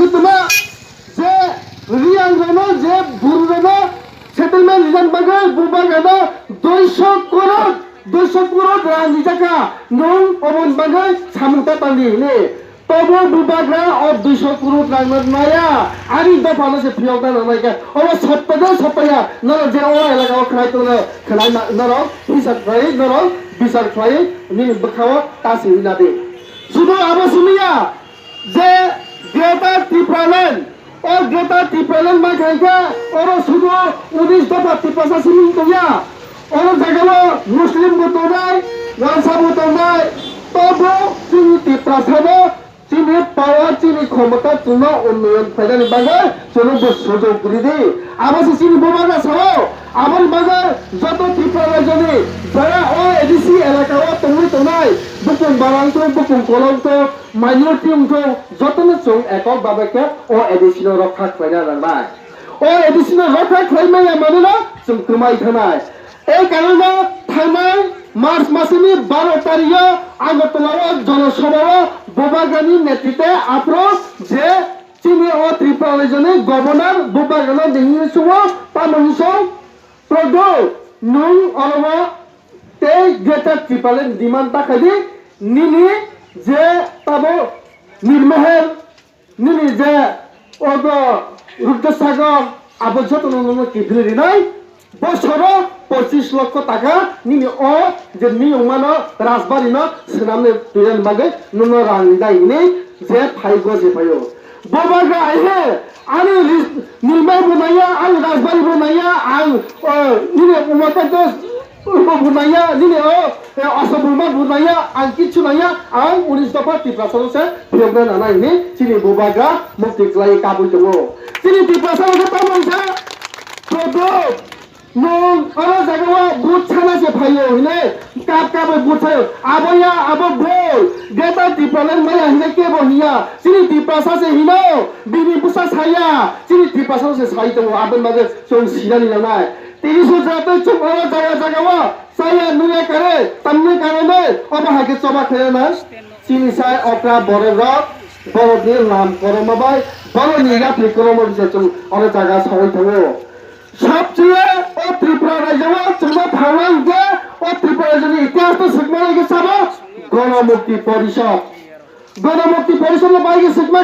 Gutuma, যে Reang Reno যে বুররেনো settlement Rizan বাগে বুবাগানো 200 করোড় রানি টাকা নং অবন বাগে সামুতা পানি নে তবু বুবাগরা ও 200 করোড় রাঙ্গত মায়া আরি দফানো সে ফিয়তা নামাইকা ও সপ্তায়া নর যে ও এলাকা ও খাইতো না খাই নর হিসাব খাই নর বিচার খাই নি বখাও তাসি নাদে শুধু আবাসুমিয়া যে গ্রেটার ত্রিপুরাল্যান্ড और ग्रेटर ত্রিপুরাল্যান্ড में खाएगा और शुरू 19 दफा ত্রিপুরা सिमिंग तो या और जगह मुस्लिम को तो नहीं वांसा को तो नहीं तो वो चीनी ত্রিপুরা साबो चीनी पावर चीनी क्षमता चुना उन्नयन फायदा नहीं बागा चलो बस सोचो करी दे अब से चीनी बोला साबो आबल बागा जतो ত্রিপুরা जने जरा ओ एडीसी एलाका ओ तुम्हें तो नहीं बुकुम बारांग तो बुकुम कोलम तो माइनॉरिटी उनको जतने चों एকক बाबेके ओ एडिशनल रखा खायना नांबाय ओ एडिशनल रखा खायनाया मानोना जों कुमाय थानाय ए कारणे थानाय मार्च मासनि 12 तारिखा आगरतलायाव जनसभायाव बोबागानि नेतृत्वे आप्रो जे चिनि ओ त्रिपुरा रायजोनि गभर्नर बोबागानो दिनिसुवा पामनिसो प्रदो नुं अलवा ते ग्रेटर ত্রিপুরাল্যান্ড डिमांड ताखादि निनि যে তাবো নির্মহের নিনি যে ওগ রুদ্রসাগর আবদ্ধ নন কিফিলি নাই বছর 25 লক্ষ টাকা নিনি ও যে নিয়মানো রাজবাড়ি ন সামনে তুইন বাগে নন রানি দাই নি যে ফাইগো যে ফাইও ববাগা আইহে আমি নির্ময় বনাইয়া আমি রাজবাড়ি বনাইয়া আং নিনি উমাতা তো बुनाया निने ओ असबुमा बुनाया आं किछु नाया आं 19 दफा ত্রিপুরা से फिरगना नानाय नि चिनि बोबागा मुक्ति क्लाय काबुल दङ चिनि ত্রিপুরা से पामनसा प्रदो नों अरा जागावा बुथाना से फायो हिने काब बुथायो आबया आबो बोल गेटा ত্রিপুরাল্যান্ড माया हिने के बहिया चिनि ত্রিপুরা से हिनो बिनि बुसा साया चिनि ত্রিপুরা से साइ दङ आबन मागे जों सिनानि नानाय 30 जाते चुप और जगह saya nuya kare tamne karone oba hake soba khayana chini sai okra boro ni naam koromabai boro ni ga fikromo bise chung ore jaga sawai thango সবচেয়ে ও ত্রিপুরা রাজ্যে চুমা ভাঙান যে ও ত্রিপুরা রাজ্যের ইতিহাস তো শিখমা লাগে সাবা গণমুক্তি পরিষদ বাইকে শিখমা